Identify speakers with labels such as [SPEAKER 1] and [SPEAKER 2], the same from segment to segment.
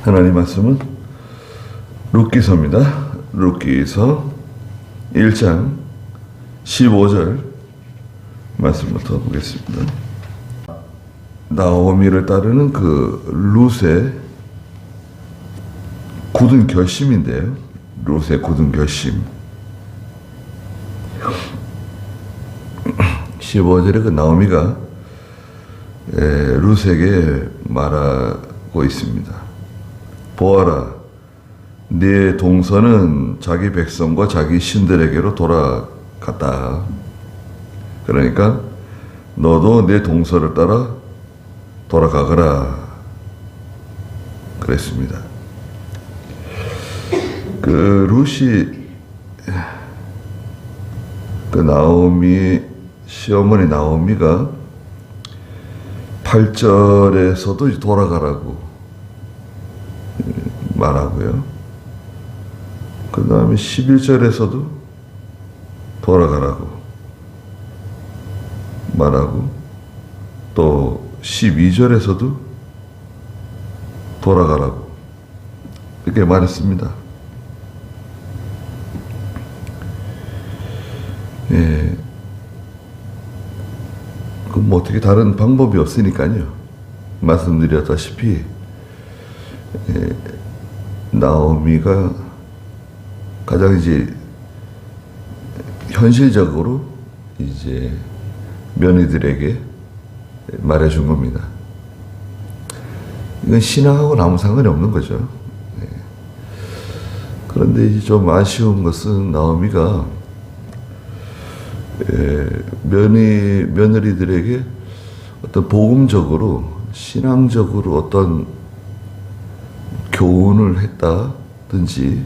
[SPEAKER 1] 하나님 말씀은 룻기서입니다. 룻기서 1장 15절 말씀부터 보겠습니다. 나오미를 따르는 그 룻의 굳은 결심인데요. 룻의 굳은 결심. 15절에 그 나오미가 룻에게 말하고 있습니다. 보아라, 네 동서는 자기 백성과 자기 신들에게로 돌아갔다. 그러니까 너도 네 동서를 따라 돌아가거라 그랬습니다. 그 룻이 그 나오미 시어머니 나오미가 8절에서도 돌아가라고 말하고요. 그 다음에 11절에서도 돌아가라고 말하고 또 12절에서도 돌아가라고 이렇게 말했습니다. 예. 그럼 뭐 어떻게 다른 방법이 없으니까요. 말씀드렸다시피 나오미가 가장 이제 현실적으로 이제 며느리들에게 말해준 겁니다. 이건 신앙하고는 아무 상관이 없는 거죠. 그런데 이제 좀 아쉬운 것은 나오미가 며느리들에게 어떤 복음적으로 신앙적으로 어떤 교훈을 했다든지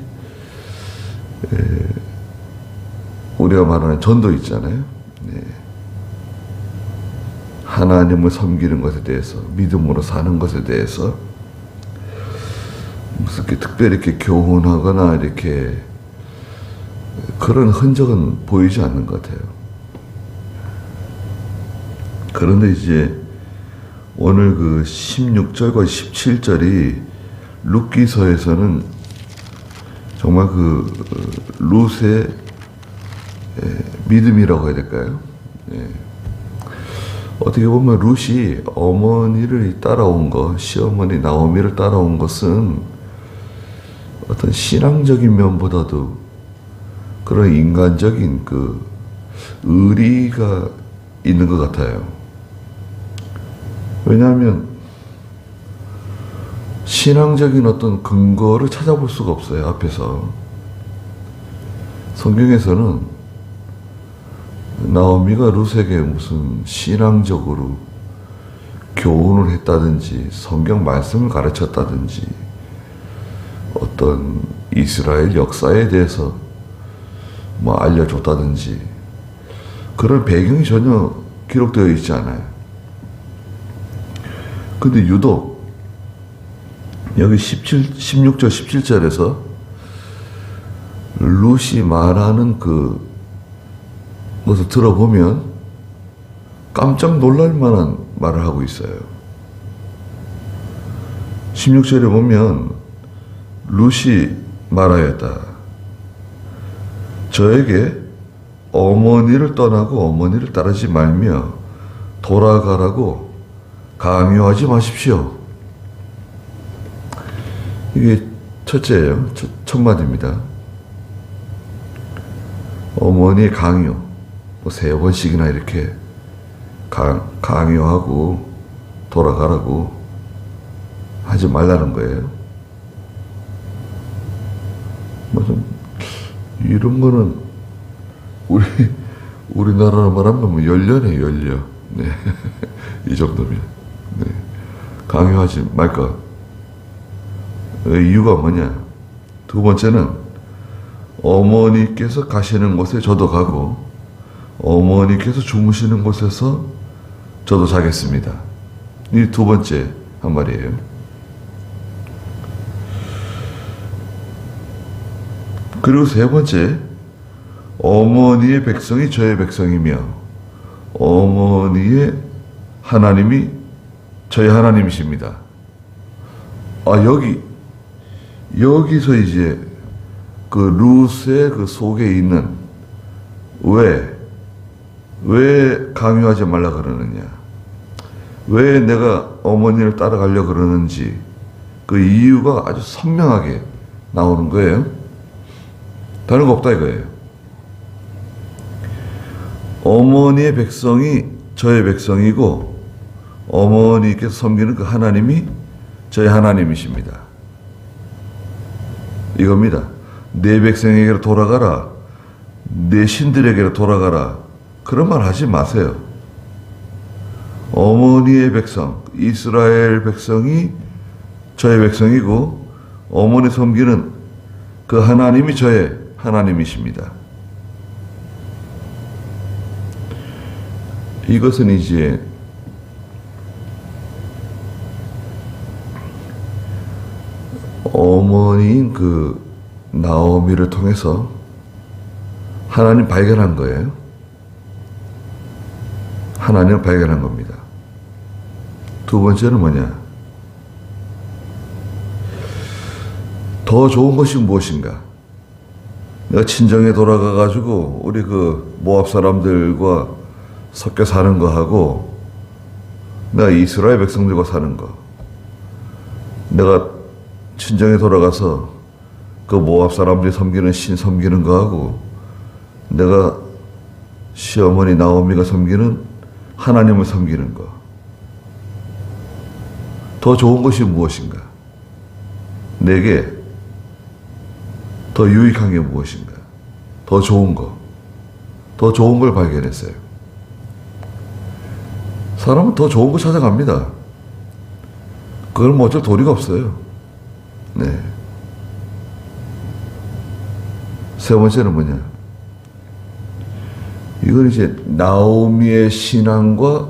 [SPEAKER 1] 우리가 말하는 전도 있잖아요. 하나님을 섬기는 것에 대해서 믿음으로 사는 것에 대해서 무슨 특별히 이렇게 교훈하거나 이렇게 그런 흔적은 보이지 않는 것 같아요. 그런데 이제 오늘 그 16절과 17절이 룻기서에서는 정말 그 룻의 믿음이라고 해야 될까요? 어떻게 보면 룻이 어머니를 따라온 것, 시어머니 나오미를 따라온 것은 어떤 신앙적인 면보다도 그런 인간적인 그 의리가 있는 것 같아요. 왜냐하면 신앙적인 어떤 근거를 찾아볼 수가 없어요. 앞에서 성경에서는 나오미가 룻에게 무슨 신앙적으로 교훈을 했다든지 성경 말씀을 가르쳤다든지 어떤 이스라엘 역사에 대해서 뭐 알려줬다든지 그런 배경이 전혀 기록되어 있지 않아요. 근데 유독 여기 16절 17절에서 룻이 말하는 그 것을 들어보면 깜짝 놀랄 만한 말을 하고 있어요. 16절에 보면 룻이 말하였다. 저에게 어머니를 떠나고 어머니를 따르지 말며 돌아가라고 강요하지 마십시오. 이게 첫째예요. 첫 마디입니다. 어머니의 강요. 뭐 3번씩이나 이렇게 강요하고 돌아가라고 하지 말라는 거예요. 무슨 이런 거는 우리나라로 말하면 뭐 연려네, 연려. 네. 이 정도면. 네. 강요하지 말까? 이유가 뭐냐? 두 번째는 어머니께서 가시는 곳에 저도 가고 어머니께서 주무시는 곳에서 저도 자겠습니다. 이 두 번째 한 말이에요. 그리고 세 번째, 어머니의 백성이 저의 백성이며 어머니의 하나님이 저희 하나님이십니다. 여기 여기서 이제 그 룻의 그 속에 있는 왜 강요하지 말라 그러느냐, 왜 내가 어머니를 따라가려 그러는지 그 이유가 아주 선명하게 나오는 거예요. 다른 거 없다 이거예요. 어머니의 백성이 저의 백성이고 어머니께서 섬기는 그 하나님이 저의 하나님이십니다. 이겁니다. 내 백성에게로 돌아가라, 내 신들에게로 돌아가라, 그런 말 하지 마세요. 어머니의 백성, 이스라엘 백성이 저의 백성이고 어머니 섬기는 그 하나님이 저의 하나님이십니다. 이것은 이제 어머니인 그 나오미를 통해서 하나님 발견한 거예요. 하나님을 발견한 겁니다. 두 번째는 뭐냐? 더 좋은 것이 무엇인가? 내가 친정에 돌아가가지고 우리 그 모압 사람들과 섞여 사는 거 하고 내가 이스라엘 백성들과 사는 거, 내가 친정에 돌아가서 그 모압 사람들이 섬기는 신 섬기는 거 하고 내가 시어머니 나오미가 섬기는 하나님을 섬기는 거, 더 좋은 것이 무엇인가? 내게 더 유익한 게 무엇인가? 더 좋은 거, 더 좋은 걸 발견했어요. 사람은 더 좋은 거 찾아갑니다. 그걸 뭐 어쩔 도리가 없어요. 네. 세 번째는 뭐냐? 이건 이제 나오미의 신앙과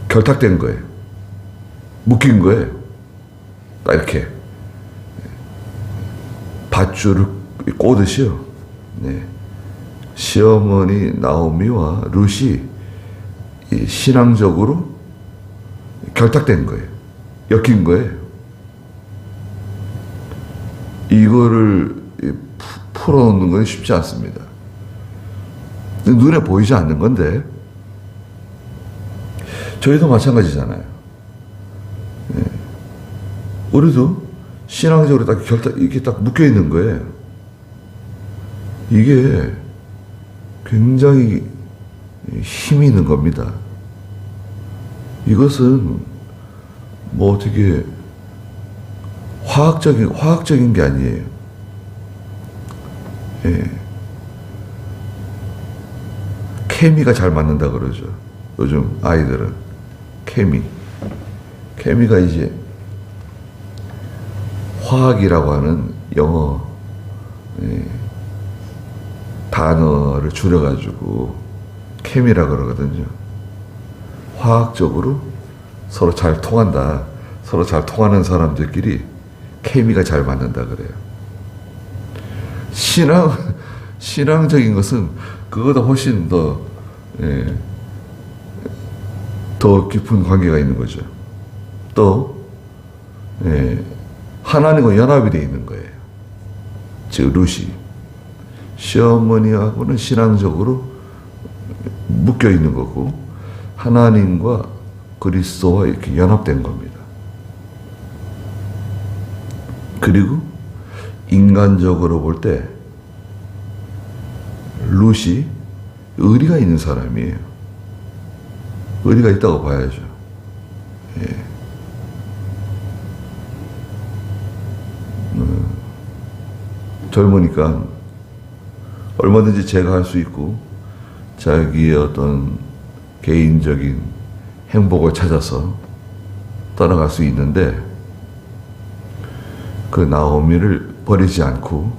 [SPEAKER 1] 결탁된 거예요. 묶인 거예요. 딱 이렇게 밧줄을 꼬듯이요. 네. 시어머니 나오미와 룻이 신앙적으로 결탁된 거예요. 엮인 거예요. 이거를 풀어놓는 건 쉽지 않습니다. 눈에 보이지 않는 건데 저희도 마찬가지잖아요. 네. 우리도 신앙적으로 딱 이렇게 딱 묶여 있는 거예요. 이게 굉장히 힘이 있는 겁니다. 이것은 뭐 어떻게 화학적인 게 아니에요. 예. 케미가 잘 맞는다 그러죠. 요즘 아이들은 케미가 이제 화학이라고 하는 영어 단어를 줄여가지고 케미라 그러거든요. 화학적으로 서로 잘 통한다. 서로 잘 통하는 사람들끼리 케미가 잘 맞는다 그래요. 신앙적인 것은 그거보다 훨씬 더 깊은 관계가 있는 거죠. 또 하나님과 연합이 되어 있는 거예요. 즉 룻이 시어머니하고는 신앙적으로 묶여 있는 거고 하나님과 그리스도와 이렇게 연합된 겁니다. 그리고 인간적으로 볼 때 룻이 의리가 있는 사람이에요. 의리가 있다고 봐야죠. 예. 젊으니까 얼마든지 제가 할 수 있고 자기의 어떤 개인적인 행복을 찾아서 떠나갈 수 있는데 그 나오미를 버리지 않고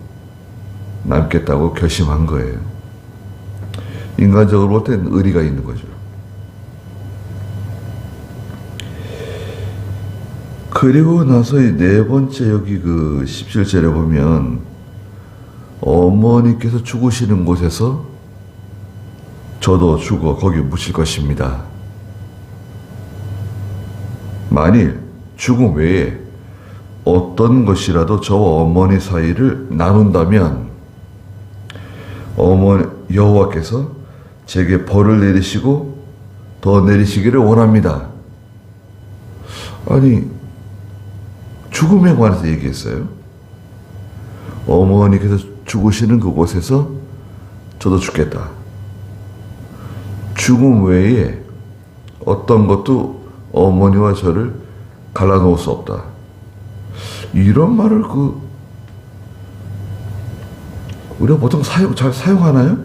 [SPEAKER 1] 남겠다고 결심한 거예요. 인간적으로 볼 때는 의리가 있는 거죠. 그리고 나서 이 네 번째 여기 그 17절에 보면 어머니께서 죽으시는 곳에서 저도 죽어 거기 묻힐 것입니다. 만일 죽음 외에 어떤 것이라도 저와 어머니 사이를 나눈다면 여호와께서 제게 벌을 내리시고 더 내리시기를 원합니다. 아니, 죽음에 관해서 얘기했어요. 어머니께서 죽으시는 그곳에서 저도 죽겠다. 죽음 외에 어떤 것도 어머니와 저를 갈라놓을 수 없다. 이런 말을 우리가 보통 잘 사용하나요?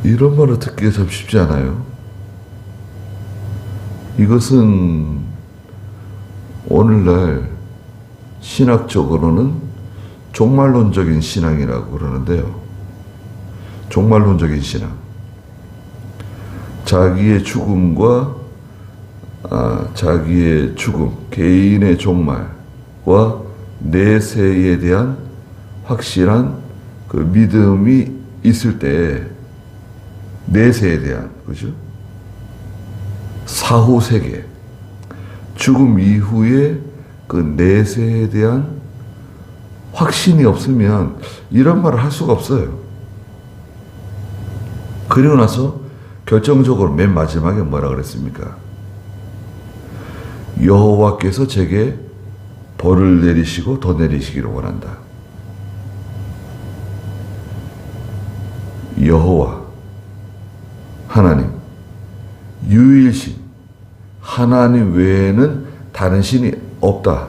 [SPEAKER 1] 이런 말을 듣기가 참 쉽지 않아요. 이것은 오늘날 신학적으로는 종말론적인 신앙이라고 그러는데요. 종말론적인 신앙. 자기의 죽음과 자기의 죽음, 개인의 종말과 내세에 대한 확실한 그 믿음이 있을 때 내세에 대한, 그죠? 사후 세계, 죽음 이후에 그 내세에 대한 확신이 없으면 이런 말을 할 수가 없어요. 그리고 나서 결정적으로 맨 마지막에 뭐라 그랬습니까? 여호와께서 제게 벌을 내리시고 더 내리시기를 원한다. 여호와 하나님, 유일신, 하나님 외에는 다른 신이 없다.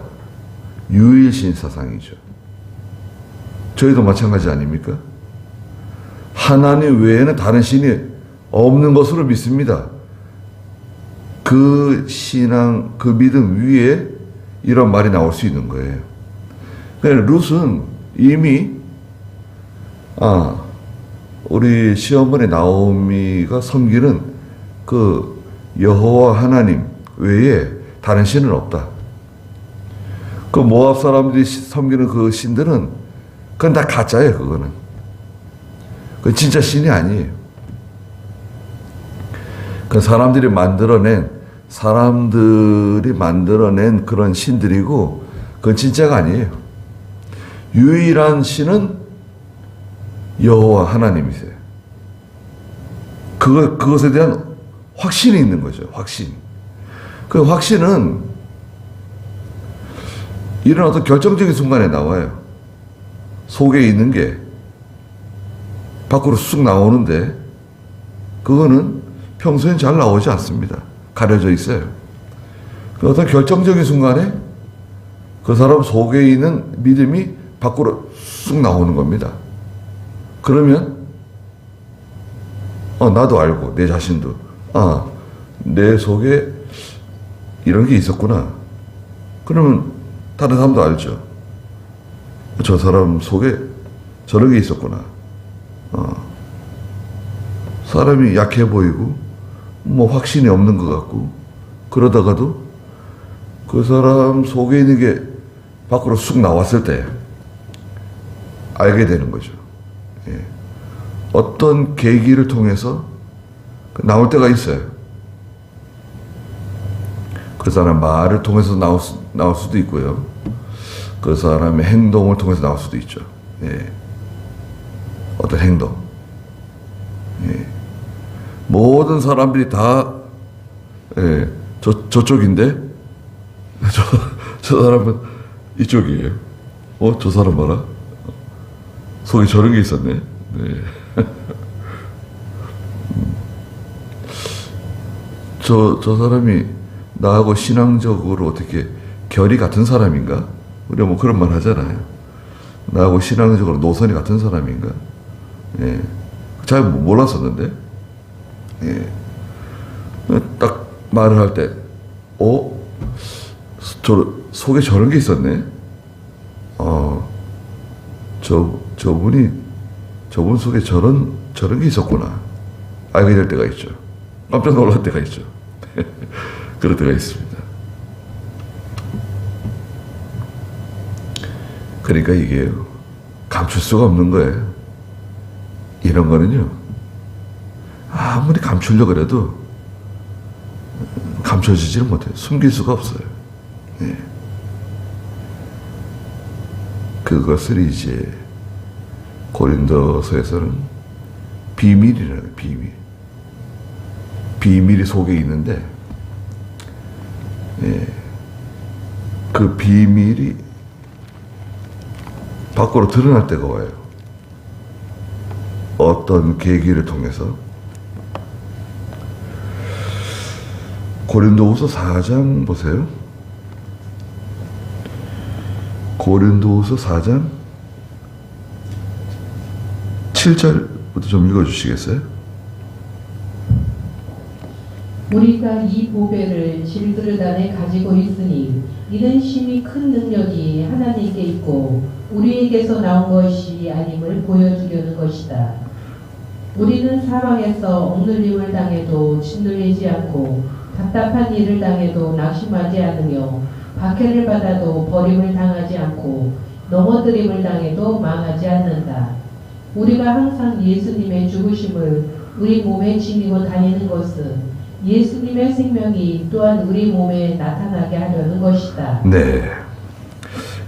[SPEAKER 1] 유일신 사상이죠. 저희도 마찬가지 아닙니까? 하나님 외에는 다른 신이 없는 것으로 믿습니다. 그 신앙, 그 믿음 위에 이런 말이 나올 수 있는 거예요. 그러니까 룻은 이미 우리 시어머니 나오미가 섬기는 그 여호와 하나님 외에 다른 신은 없다. 그 모압 사람들이 섬기는 그 신들은 그건 다 가짜예요. 그거는. 그건 진짜 신이 아니에요. 그 사람들이 만들어낸 그런 신들이고 그건 진짜가 아니에요. 유일한 신은 여호와 하나님이세요. 그것에 대한 확신이 있는 거죠. 확신. 그 확신은 이런 어떤 결정적인 순간에 나와요. 속에 있는 게 밖으로 쑥 나오는데 그거는 평소엔 잘 나오지 않습니다. 가려져 있어요. 그 어떤 결정적인 순간에 그 사람 속에 있는 믿음이 밖으로 쑥 나오는 겁니다. 그러면 나도 알고 내 자신도 내 속에 이런 게 있었구나. 그러면 다른 사람도 알죠. 저 사람 속에 저런 게 있었구나. 사람이 약해 보이고 뭐 확신이 없는 것 같고 그러다가도 그 사람 속에 있는 게 밖으로 쑥 나왔을 때 알게 되는 거죠. 예. 어떤 계기를 통해서 나올 때가 있어요. 그 사람 말을 통해서 나올 수도 있고요. 그 사람의 행동을 통해서 나올 수도 있죠. 예. 어떤 행동. 예. 모든 사람들이 다 저쪽인데 저 사람은 이쪽이에요. 저 사람 봐라. 속에 저런 게 있었네. 네. 저 사람이 나하고 신앙적으로 어떻게 결이 같은 사람인가? 우리가 뭐 그런 말 하잖아요. 나하고 신앙적으로 노선이 같은 사람인가? 예. 잘 몰랐었는데, 예. 딱 말을 할 때, 속에 저런 게 있었네? 저분 속에 저런 게 있었구나. 알게 될 때가 있죠. 깜짝 놀랄 때가 있죠. 그럴 때가 있습니다. 그러니까 이게 감출 수가 없는 거예요. 이런 거는요, 아무리 감추려고 그래도 감춰지지를 못해요. 숨길 수가 없어요. 예. 그것을 이제 고린도서에서는 비밀이라고 해요. 비밀. 비밀이 속에 있는데, 예. 그 비밀이 밖으로 드러날 때가 와요. 어떤 계기를 통해서. 고린도후서 4장 보세요. 고린도후서 4장 7절부터 좀 읽어주시겠어요?
[SPEAKER 2] 우리가 이 보배를 질그릇 안에 가지고 있으니 이는 심히 큰 능력이 하나님께 있고 우리에게서 나온 것이 아님을 보여주려는 것이다. 우리는 사방에서 억눌림을 당해도 짓눌리지 않고 답답한 일을 당해도 낙심하지 않으며 박해를 받아도 버림을 당하지 않고 넘어뜨림을 당해도 망하지 않는다. 우리가 항상 예수님의 죽으심을 우리 몸에 지니고 다니는 것은 예수님의 생명이 또한 우리 몸에 나타나게 하려는 것이다.
[SPEAKER 1] 네.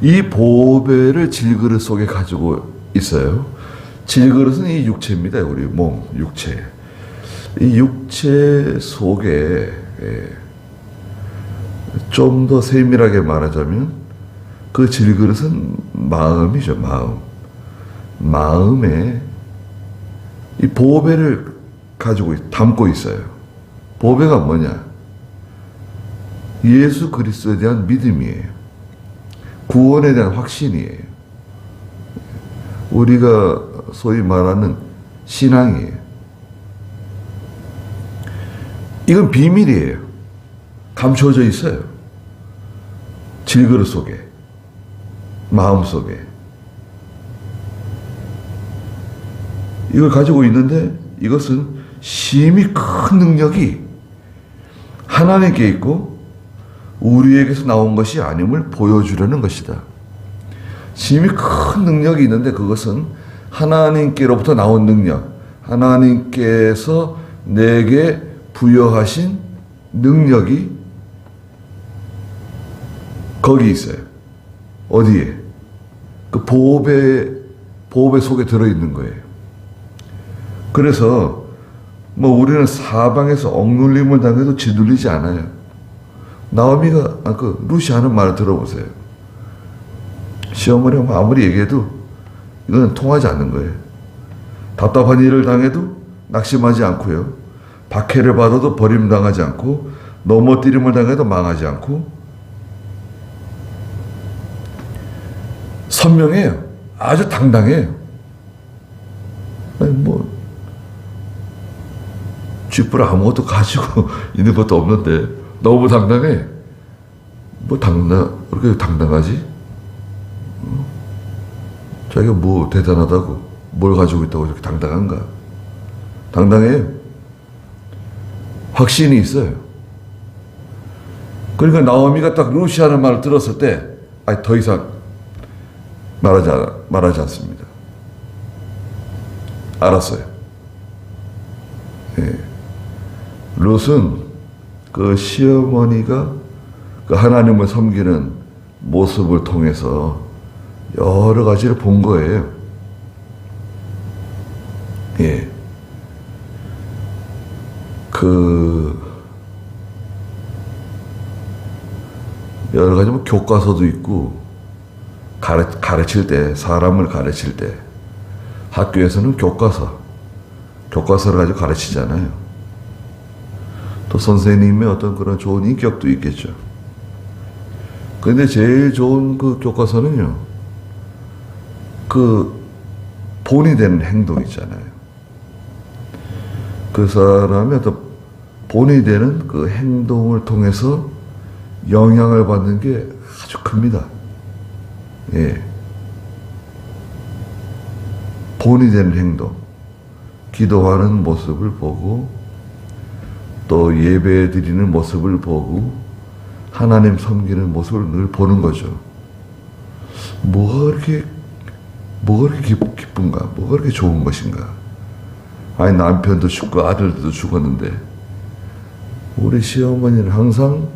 [SPEAKER 1] 이 보배를 질그릇 속에 가지고 있어요. 질그릇은 이 육체입니다. 우리 몸, 육체. 이 육체 속에 좀 더 세밀하게 말하자면 그 질그릇은 마음이죠. 마음. 마음에 이 보배를 가지고 담고 있어요. 보배가 뭐냐? 예수 그리스도에 대한 믿음이에요. 구원에 대한 확신이에요. 우리가 소위 말하는 신앙이에요. 이건 비밀이에요. 감춰져 있어요. 질그릇 속에, 마음 속에. 이걸 가지고 있는데 이것은 심히 큰 능력이 하나님께 있고 우리에게서 나온 것이 아님을 보여주려는 것이다. 심히 큰 능력이 있는데 그것은 하나님께로부터 나온 능력, 하나님께서 내게 부여하신 능력이 거기 있어요. 어디에? 그 보배 속에 들어있는 거예요. 그래서 우리는 사방에서 억눌림을 당해도 짓눌리지 않아요. 나오미가 루시 하는 말을 들어보세요. 시어머니가 아무리 얘기해도 이건 통하지 않는 거예요. 답답한 일을 당해도 낙심하지 않고요. 박해를 받아도 버림당하지 않고 넘어뜨림을 당해도 망하지 않고 선명해요. 아주 당당해요. 쥐뿔 아무것도 가지고 있는 것도 없는데 너무 당당해. 그렇게 당당하지? 자기가 대단하다고 뭘 가지고 있다고 이렇게 당당한가? 당당해요. 확신이 있어요. 그러니까 나오미가 딱 루시아는 말을 들었을 때 더 이상 말하지 않습니다. 알았어요. 예. 롯은 그 시어머니가 그 하나님을 섬기는 모습을 통해서 여러 가지를 본 거예요. 예. 여러 가지 교과서도 있고, 가르칠 때, 사람을 가르칠 때, 학교에서는 교과서를 가지고 가르치잖아요. 또 선생님의 어떤 그런 좋은 인격도 있겠죠. 근데 제일 좋은 그 교과서는요, 본이 되는 행동 있잖아요. 그 사람의 어떤 본이 되는 그 행동을 통해서 영향을 받는 게 아주 큽니다. 예. 본이 되는 행동. 기도하는 모습을 보고, 또 예배 드리는 모습을 보고, 하나님 섬기는 모습을 늘 보는 거죠. 뭐가 그렇게 기쁜가? 뭐가 그렇게 좋은 것인가? 아니 남편도 죽고 아들도 죽었는데 우리 시어머니는 항상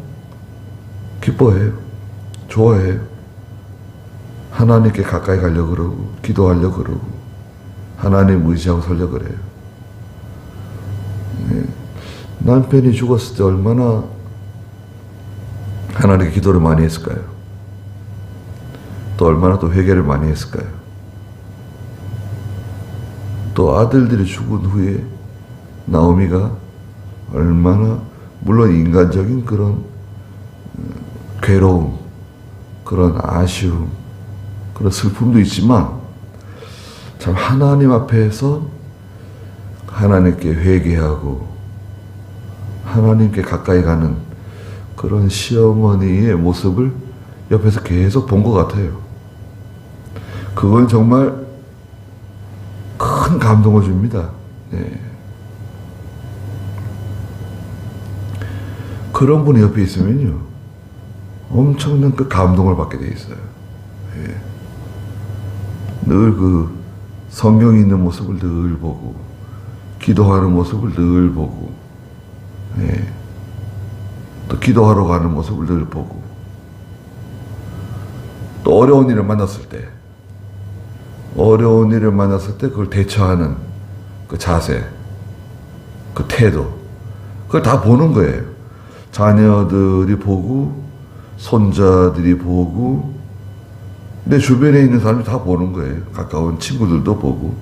[SPEAKER 1] 기뻐해요. 좋아해요. 하나님께 가까이 가려고 그러고 기도하려고 그러고 하나님 의지하고 살려고 그래요. 남편이 죽었을 때 얼마나 하나님께 기도를 많이 했을까요? 또 얼마나 또 회개를 많이 했을까요? 또 아들들이 죽은 후에 나오미가 얼마나 물론 인간적인 그런 괴로움, 그런 아쉬움, 그런 슬픔도 있지만 참 하나님 앞에서 하나님께 회개하고 하나님께 가까이 가는 그런 시어머니의 모습을 옆에서 계속 본 것 같아요. 그건 정말 큰 감동을 줍니다. 네. 그런 분이 옆에 있으면요 엄청난 그 감동을 받게 돼 있어요. 네. 늘 그 성경이 있는 모습을 늘 보고 기도하는 모습을 늘 보고 네. 또 기도하러 가는 모습을 늘 보고 또 어려운 일을 만났을 때 그걸 대처하는 그 자세, 그 태도, 그걸 다 보는 거예요. 자녀들이 보고, 손자들이 보고, 내 주변에 있는 사람이 다 보는 거예요. 가까운 친구들도 보고,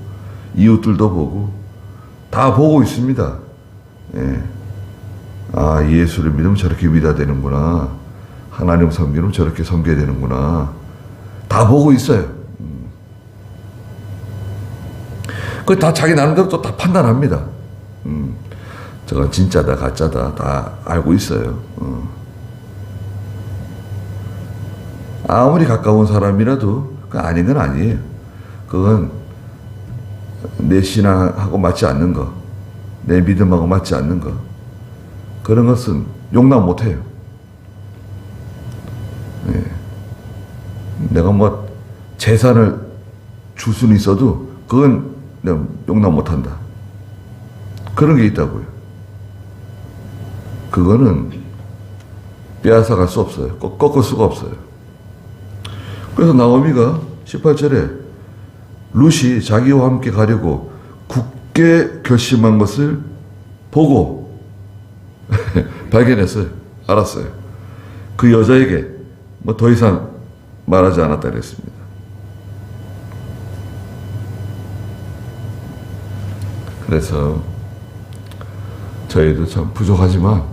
[SPEAKER 1] 이웃들도 보고, 다 보고 있습니다. 예. 아, 예수를 믿으면 저렇게 믿어야 되는구나. 하나님 섬기면 저렇게 섬겨야 되는구나. 다 보고 있어요. 그 다 자기 나름대로 또 다 판단합니다. 저건 진짜다, 가짜다, 다 알고 있어요. 아무리 가까운 사람이라도 그 아닌 건 아니에요. 그건 내 신앙하고 맞지 않는 거, 내 믿음하고 맞지 않는 거, 그런 것은 용납 못 해요. 네. 내가 뭐 재산을 줄 수는 있어도 그건 내가 용납 못한다. 그런 게 있다고요. 그거는 빼앗아갈 수 없어요. 꺾을 수가 없어요. 그래서 나오미가 18절에 룻이 자기와 함께 가려고 굳게 결심한 것을 보고 발견했어요. 알았어요. 그 여자에게 뭐 더 이상 말하지 않았다 그랬습니다. 그래서 저희도 참 부족하지만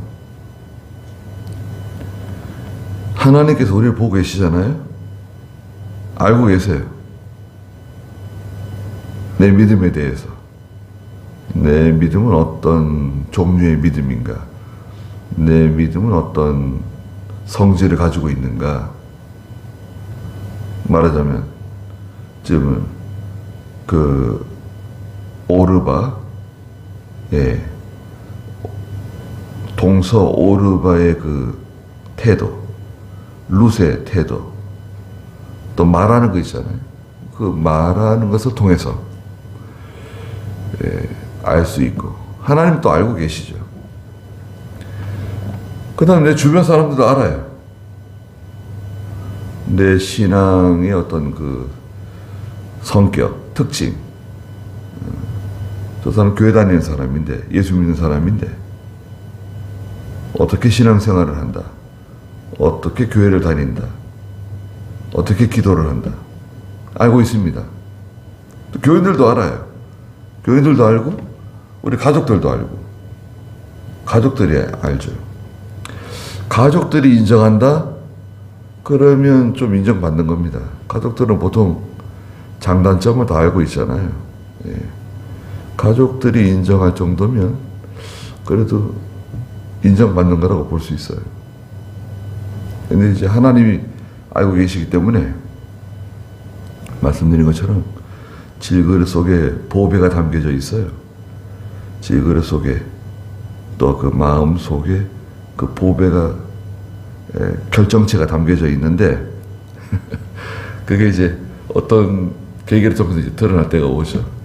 [SPEAKER 1] 하나님께서 우리를 보고 계시잖아요. 알고 계세요. 내 믿음에 대해서. 내 믿음은 어떤 종류의 믿음인가? 내 믿음은 어떤 성질을 가지고 있는가? 말하자면 지금 그 오르바, 예, 동서 오르바의 그 태도, 룻의 태도, 또 말하는 거 있잖아요. 그 말하는 것을 통해서 알 수 있고 하나님 또 알고 계시죠. 그 다음 내 주변 사람들도 알아요. 내 신앙의 어떤 그 성격, 특징. 저 사람 교회 다니는 사람인데, 예수 믿는 사람인데 어떻게 신앙생활을 한다, 어떻게 교회를 다닌다, 어떻게 기도를 한다 알고 있습니다. 또 교인들도 알아요. 교인들도 알고 우리 가족들도 알고 가족들이 알죠. 가족들이 인정한다? 그러면 좀 인정받는 겁니다. 가족들은 보통 장단점을 다 알고 있잖아요. 예. 가족들이 인정할 정도면 그래도 인정받는 거라고 볼 수 있어요. 근데 이제 하나님이 알고 계시기 때문에 말씀드린 것처럼 질그릇 속에 보배가 담겨져 있어요. 질그릇 속에 또 그 마음 속에 그 보배가 결정체가 담겨져 있는데 그게 이제 어떤 계기를 통해서 이제 드러날 때가 오죠.